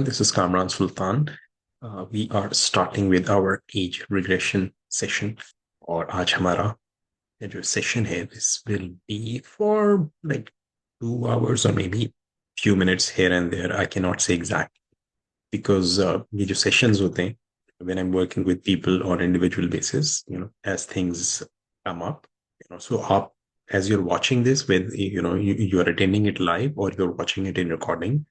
This is Kamran Sultan. We are starting with our age regression session. और आज हमारा ये जो session है, this will be for like 2 hours or maybe few minutes here and there. I cannot say exact because ये जो sessions होते हैं, when I'm working with people on individual basis, as things come up, so आप as you're watching this with you are attending it live or you're watching it in recording,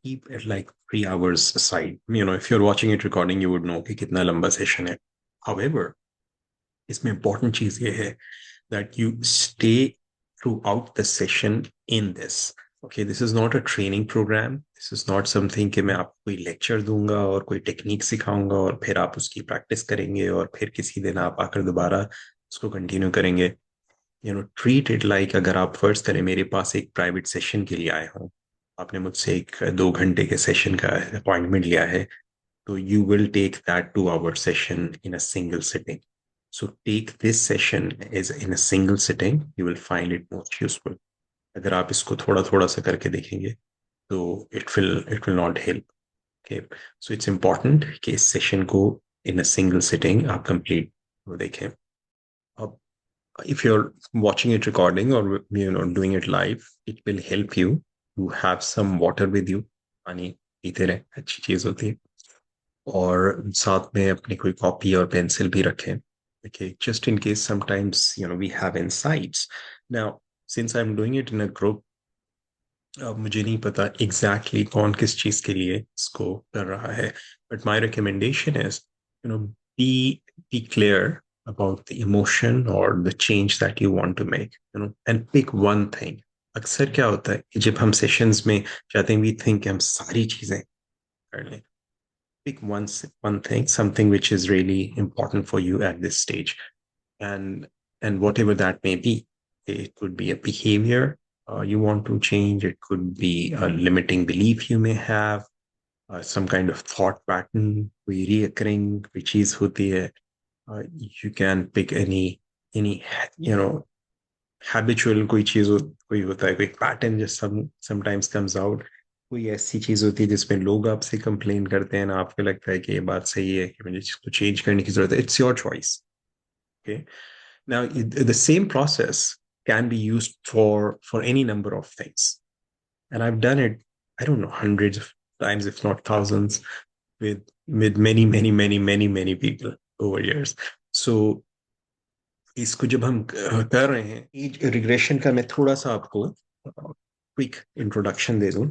keep it like 3 hours aside. If you're watching it recording, you would know कि कितना लंबा session है. However, इसमें important चीज ये है that you stay throughout the session in this. Okay, this is not a training program. This is not something कि मैं आपको कोई lecture दूंगा और कोई टेक्निक सिखाऊंगा और फिर आप उसकी प्रैक्टिस करेंगे और फिर किसी दिन आप आकर दोबारा उसको कंटिन्यू करेंगे. ट्रीट इट लाइक अगर आप फर्ज करें मेरे पास एक प्राइवेट सेशन के लिए आए हो, आपने मुझसे एक 2 घंटे के सेशन का अपॉइंटमेंट लिया है, तो you will take that 2 hour session in a single sitting. So take this session is in a single sitting, you will find it most useful. अगर आप इसको थोड़ा थोड़ा सा करके देखेंगे तो it will not help. Okay, so it's important कि इस सेशन को इन अ सिंगल सिटिंग आप कंप्लीट देखें. अब if you're watching it recording or doing it live, it will help you to have some water with you. पानी पीते रहे, अच्छी चीज होती है. और साथ में अपनी कोई कॉपी और पेंसिल भी रखें. Okay, just in case sometimes we have insights. Now, since I'm doing it in a group, मुझे नहीं पता exactly कौन किस चीज के लिए इसको कर रहा है, but my recommendation is you know be clear about the emotion or the change that you want to make, and pick one thing. अक्सर क्या होता है कि जब हम सेशंस में जाते हैं, we think कि हम सारी चीजें कर लें. Pick one thing, something which is really important for you at this stage, and whatever that may be. It could be a behavior you want to change. It could be a limiting belief you may have, some kind of thought pattern कोई reoccurring कोई चीज होती है. You can pick any habitual कोई चीज कोई होता है, कोई पैटर्न जो sometimes comes out. कोई ऐसी चीज होती है जिसमें लोग आपसे कंप्लेन करते हैं ना, आपको लगता है कि ये बात सही है कि मुझे इसको चेंज करने की जरूरत है. It's your choice. Okay, now the same process can be used for any number of things, and I've done it, I don't know, hundreds of times if not thousands, with many people over years. So इसको जब हम कर रहे हैं as regression का, मैं थोड़ा सा आपको क्विक इंट्रोडक्शन दे दूं.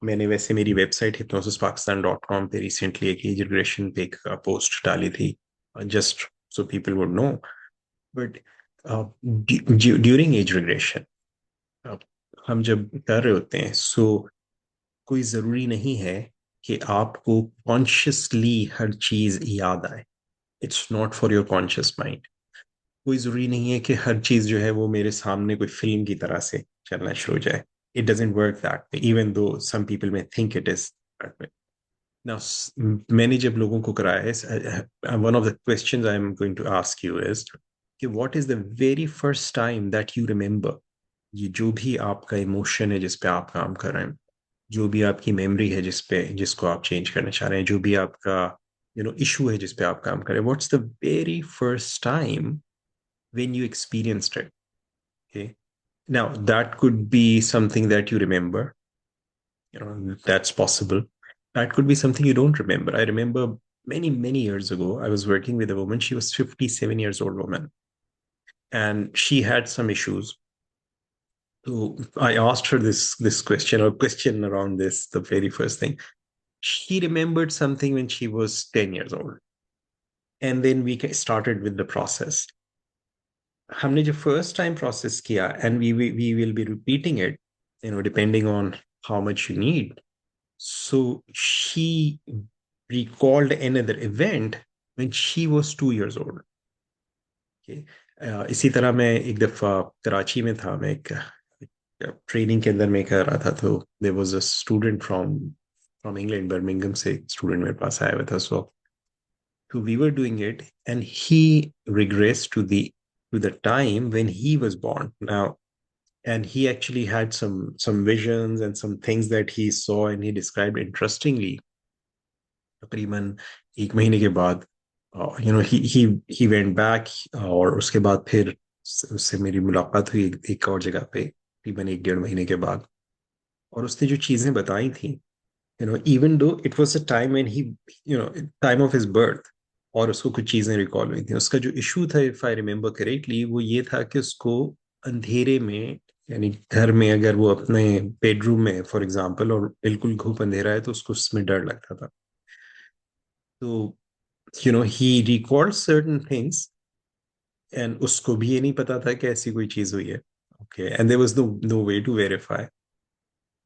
मैंने वैसे मेरी वेबसाइट hypnosisPakistan.com पे रिसेंटली एक एज रिग्रेशन पे एक पोस्ट डाली थी, just so people would know. But during as regression हम जब कर रहे होते हैं, सो कोई जरूरी नहीं है कि आपको कॉन्शियसली हर चीज याद आए. It's not for your conscious mind. कोई जरूरी नहीं है कि हर चीज जो है वो मेरे सामने कोई फिल्म की तरह से चलना शुरू हो जाए. It doesn't work that way, even though some people may think it is that way. Now मैंने जब लोगों को कराया है, one of the questions I am going to ask you is कि what is the very first time that you remember. ये जो भी आपका इमोशन है जिस पे आप काम कर रहे हैं, जो भी आपकी मेमोरी है जिसको आप चेंज करना चाह रहे हैं, जो भी आपका इशू है जिस पे आप काम कर रहे हैं, what's the very first time when you experienced it. Okay, now that could be something that you remember, that's possible. That could be something you don't remember. I remember many years ago I was working with a woman. She was 57 years old woman, and she had some issues. So I asked her this question or question around this. The very first thing, she remembered something when she was 10 years old, and then we started with the process. हमने जो first time process किया, and we will be repeating it, depending on how much you need. So she recalled another event when she was 2 years old. Okay? इसी तरह मैं एक दफा कराची में था, मैं एक ट्रेनिंग के अंदर मैं कर रहा था, तो there was a student from England, Birmingham से एक स्टूडेंट मेरे पास आया हुआ था. So we were doing it, and he regressed to the time when he was born. Now, and he actually had some visions and some things that he saw, and he described interestingly. तकरीबन 1 महीने के बाद he went back, और उसके बाद फिर उससे मेरी मुलाकात हुई एक और जगह पे तकरीबन 1 डेढ़ महीने के बाद। और उसने जो चीजें बताई थी, even though it was a time when he, time of his birth, और उसको कुछ चीजें रिकॉल हुई थी। उसका जो इशू था, इफ आई रिमेम्बर करेक्टली, वो ये था कि उसको अंधेरे में, यानी घर में अगर वो अपने बेडरूम में फॉर एग्जांपल और बिल्कुल घुप अंधेरा है, तो उसको उसमें डर लगता था। तो ही रिकॉर्ड सर्टन थिंग्स, एंड उसको भी ये नहीं पता था कि ऐसी कोई चीज हुई है। Okay, and there was no no way to verify.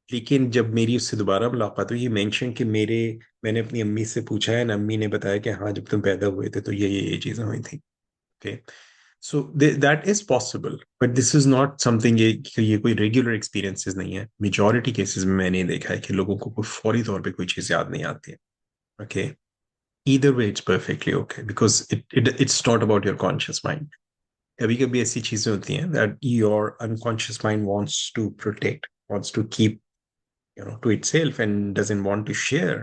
लेकिन जब मेरी उससे दोबारा मुलाकात हुई, मेंशन कि मैंने अपनी अम्मी से पूछा है, ना अम्मी ने बताया कि हाँ, जब तुम पैदा हुए थे तो ये चीजें हुई थी। Okay, so that is possible, but this is not something, ये कोई रेगुलर एक्सपीरियंसेस नहीं है। मेजोरिटी केसेस में मैंने देखा है कि लोगों को कोई फौरी तौर पे कोई चीज याद नहीं आती है। Okay, either way it's perfectly okay because it's not about your conscious mind. कभी कभी ऐसी चीजें होती हैं that your unconscious mind wants to protect, wants to keep, to itself, and doesn't want to share.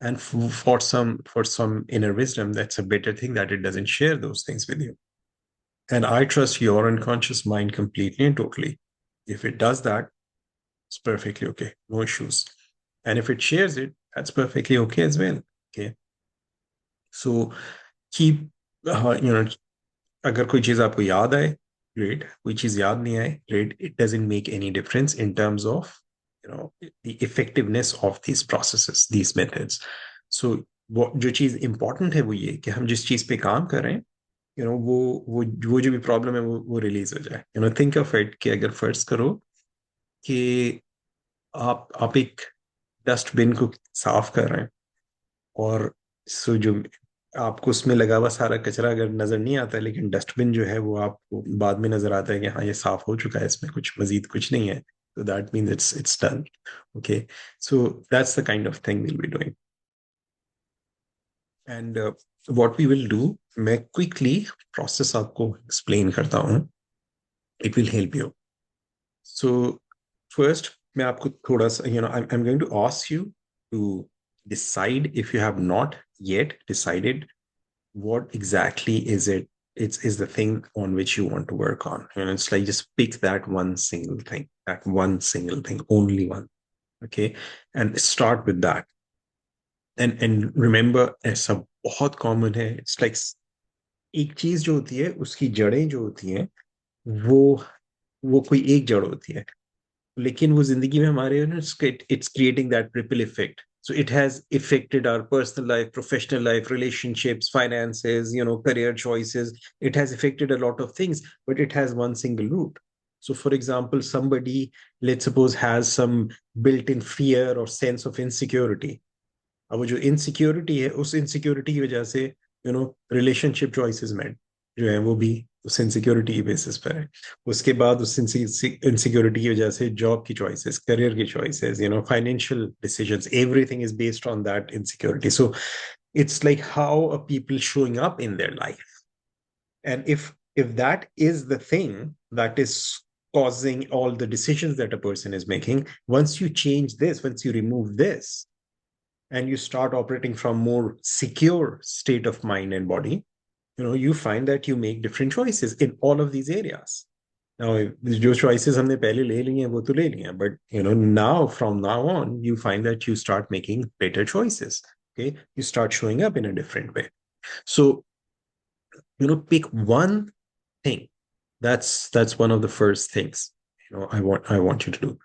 And for some inner wisdom, that's a better thing that it doesn't share those things with you. And I trust your unconscious mind completely and totally. If it does that, it's perfectly okay, no issues. And if it shares it, that's perfectly okay as well. Okay, so keep, अगर कोई चीज आपको याद आए, great. कोई चीज याद नहीं आए, great. It doesn't make any difference in terms of the effectiveness of these processes, these methods. So वो जो चीज इंपॉर्टेंट है वो ये कि हम जिस चीज पे काम कर रहे हैं, वो जो भी प्रॉब्लम है वो रिलीज हो जाए। थिंक ऑफ इट कि अगर फर्ज करो कि आप एक डस्टबिन को साफ कर रहे हैं, और सो जो आपको उसमें लगा हुआ सारा कचरा अगर नजर नहीं आता, लेकिन डस्टबिन जो है वो आपको बाद में नजर आता है कि हाँ, ये साफ हो चुका है, इसमें कुछ मजीद कुछ नहीं है, तो that means it's done. Okay, so that's the kind of thing will be doing. And what we will do, मैं क्विकली प्रोसेस आपको एक्सप्लेन करता हूँ, it will help you. So first, मैं आपको थोड़ा सा, I am going to ask you to decide, if you have not yet decided, what exactly is the thing on which you want to work on. It's like just pick that one single thing, only one. Okay, and start with that. And remember, ऐसा बहुत common है, it's like एक चीज जो होती है उसकी जड़ें जो होती हैं, वो वो कोई एक जड़ होती है, लेकिन वो जिंदगी में हमारे, it's creating that ripple effect. So it has affected our personal life, professional life, relationships, finances, career choices. It has affected a lot of things, but it has one single root. So for example, somebody, let's suppose, has some built-in fear or sense of insecurity. अब वो जो insecurity है, उस insecurity की वजह से relationship choices में जो है वो भी उस इनसिक्योरिटी की बेसिस पर है। उसके बाद उस इनसिक्योरिटी की वजह से जॉब की चॉइसेस, करियर की choices, financial decisions, everything is based on that insecurity. So it's like how a people showing up in their life, and if that is the thing that is causing all the decisions that a person is making, once you change this, once you remove this, and you start operating from more secure state of mind and body, you find that you make different choices in all of these areas. Now, जो choices हमने पहले ले ली हैं वो तो ले ली हैं, but now, from now on, you find that you start making better choices. Okay, you start showing up in a different way. So pick one thing. That's one of the first things I want you to do.